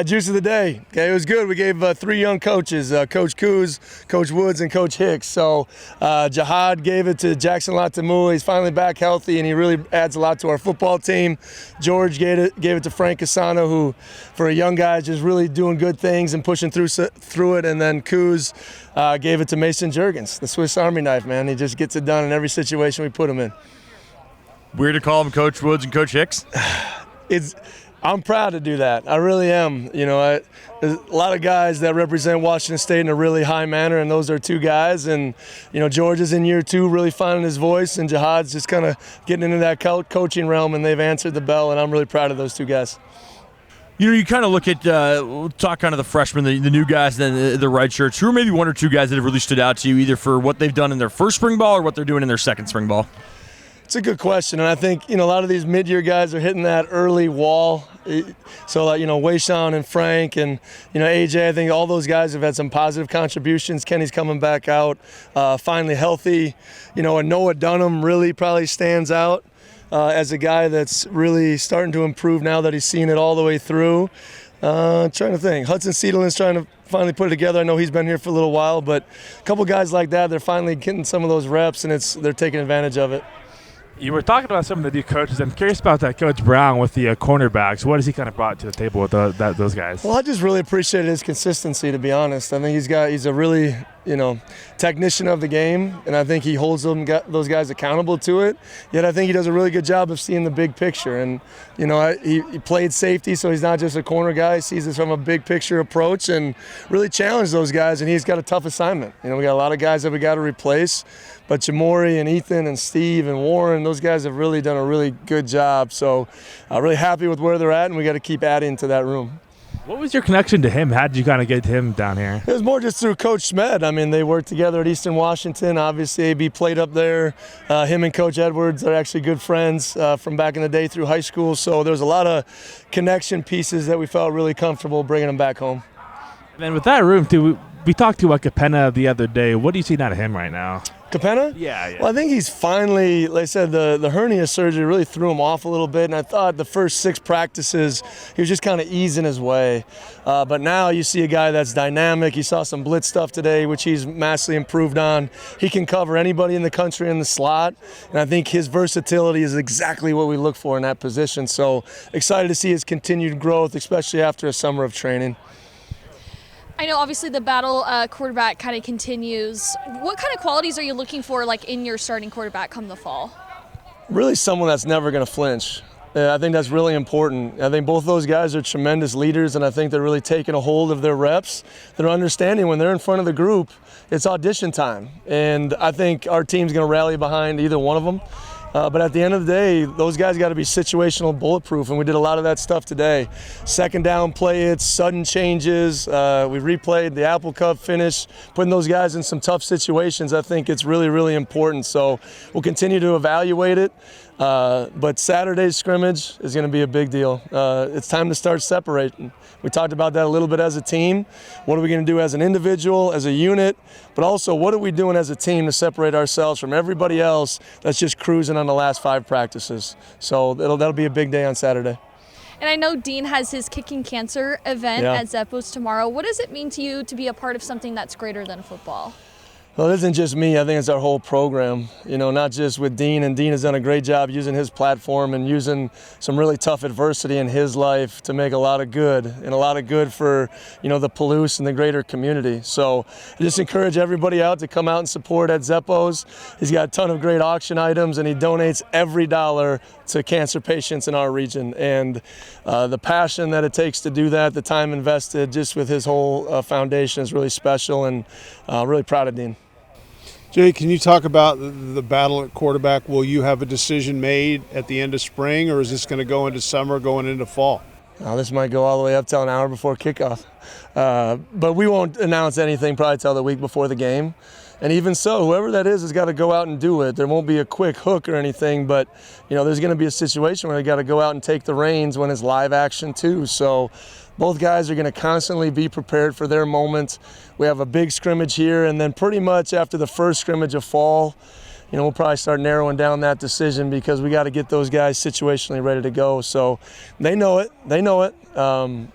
Juice of the day. Okay, it was good. We gave 3 young coaches, Coach Kuz, Coach Woods, and Coach Hicks. So Jihad gave it to Jackson Latamua. He's finally back healthy, and he really adds a lot to our football team. George gave it to Frank Casano, who, for a young guy, is just really doing good things and pushing through it. And then Kuz gave it to Mason Juergens, the Swiss Army knife, man. He just gets it done in every situation we put him in. Weird to call him Coach Woods and Coach Hicks? I'm proud to do that. I really am. There's a lot of guys that represent Washington State in a really high manner, and those are 2 guys. And, George is in year 2, really finding his voice, and Jihad's just kind of getting into that coaching realm, and they've answered the bell, and I'm really proud of those 2 guys. You kind of look at, we'll talk kind of the freshmen, the new guys, then the red shirts. Who are maybe 1 or 2 guys that have really stood out to you, either for what they've done in their first spring ball or what they're doing in their second spring ball? It's a good question, and I think a lot of these mid-year guys are hitting that early wall. So Wayshawn and Frank and AJ, I think all those guys have had some positive contributions. Kenny's coming back out, finally healthy. And Noah Dunham really probably stands out as a guy that's really starting to improve now that he's seen it all the way through. Trying to think, Hudson Siedelin's trying to finally put it together. I know he's been here for a little while, but a couple guys like that, they're finally getting some of those reps, and they're taking advantage of it. You were talking about some of the new coaches. I'm curious about that Coach Brown with the cornerbacks. What has he kind of brought to the table with those guys? Well, I just really appreciated his consistency, to be honest. I think he's a really, technician of the game, and I think he holds those guys accountable to it. Yet I think he does a really good job of seeing the big picture. And, he played safety, so he's not just a corner guy. He sees this from a big picture approach and really challenged those guys, and he's got a tough assignment. We got a lot of guys that we got to replace, but Jamori and Ethan and Steve and Warren, those guys have really done a really good job. So I'm really happy with where they're at, and we got to keep adding to that room. What was your connection to him? How did you kind of get him down here? It was more just through Coach Schmed. I mean, they worked together at Eastern Washington. Obviously, AB played up there. Him and Coach Edwards are actually good friends from back in the day through high school. So there was a lot of connection pieces that we felt really comfortable bringing them back home. And with that room, too, we talked to Capenna the other day. What do you see out of him right now? Capenna? Yeah. Well, I think he's finally, like I said, the hernia surgery really threw him off a little bit, and I thought the first 6 practices he was just kind of easing his way. But now you see a guy that's dynamic. You saw some blitz stuff today, which he's massively improved on. He can cover anybody in the country in the slot, and I think his versatility is exactly what we look for in that position. So excited to see his continued growth, especially after a summer of training. I know obviously the battle quarterback kind of continues. What kind of qualities are you looking for in your starting quarterback come the fall? Really someone that's never going to flinch. I think that's really important. I think both those guys are tremendous leaders, and I think they're really taking a hold of their reps. They're understanding when they're in front of the group, it's audition time. And I think our team's going to rally behind either one of them. But at the end of the day, those guys got to be situational bulletproof, and we did a lot of that stuff today. Second down play hits, sudden changes. We replayed the Apple Cup finish, putting those guys in some tough situations. I think it's really, really important. So we'll continue to evaluate it. But Saturday's scrimmage is going to be a big deal. It's time to start separating. We talked about that a little bit as a team. What are we going to do as an individual, as a unit? But also, what are we doing as a team to separate ourselves from everybody else that's just cruising on the last 5 practices? So that'll be a big day on Saturday. And I know Dean has his Kicking Cancer event at Zeppos tomorrow. What does it mean to you to be a part of something that's greater than football? Well, it isn't just me. I think it's our whole program, not just with Dean. And Dean has done a great job using his platform and using some really tough adversity in his life to make a lot of good, and a lot of good for, the Palouse and the greater community. So I just encourage everybody out to come out and support at Zeppos. He's got a ton of great auction items, and he donates every dollar to cancer patients in our region. And the passion that it takes to do that, the time invested just with his whole foundation is really special, and really proud of Dean. Jay, can you talk about the battle at quarterback? Will you have a decision made at the end of spring, or is this going to go into summer, going into fall? This might go all the way up till an hour before kickoff. But we won't announce anything probably till the week before the game. And even so, whoever that is has got to go out and do it. There won't be a quick hook or anything, but there's going to be a situation where they got to go out and take the reins when it's live action too. So both guys are going to constantly be prepared for their moment. We have a big scrimmage here, and then pretty much after the first scrimmage of fall, we'll probably start narrowing down that decision because we got to get those guys situationally ready to go. So they know it.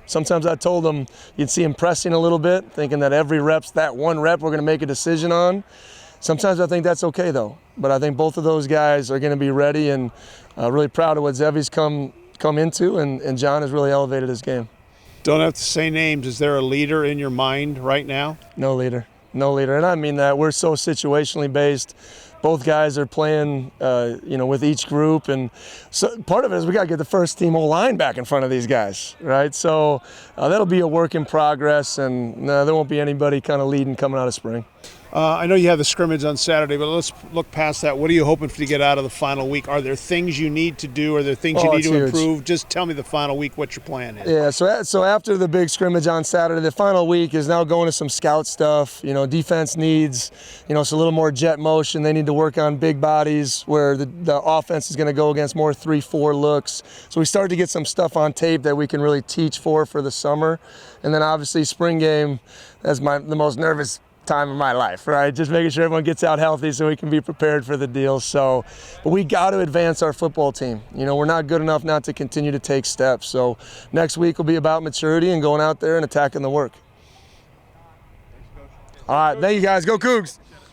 Sometimes I told them you'd see them pressing a little bit, thinking that every rep's that one rep we're going to make a decision on. Sometimes I think that's okay, though. But I think both of those guys are going to be ready, and really proud of what Zevi's come into, and John has really elevated his game. Don't have to say names. Is there a leader in your mind right now? No leader. And I mean that. We're so situationally based. Both guys are playing, with each group, and so part of it is we got to get the first team O-line back in front of these guys, right? So that'll be a work in progress, and there won't be anybody kind of leading coming out of spring. I know you have the scrimmage on Saturday, but let's look past that. What are you hoping to get out of the final week? Are there things you need to do? Are there things you need to improve? Just tell me the final week what your plan is. Yeah, so after the big scrimmage on Saturday, the final week is now going to some scout stuff. Defense needs, it's a little more jet motion. They need to work on big bodies where the offense is going to go against more 3-4 looks. So we started to get some stuff on tape that we can really teach for the summer. And then obviously spring game, that's the most nervous time of my life, right? Just making sure everyone gets out healthy so we can be prepared for the deal. So, but we got to advance our football team. We're not good enough not to continue to take steps. So next week will be about maturity and going out there and attacking the work. All right, thank you guys. Go Cougs!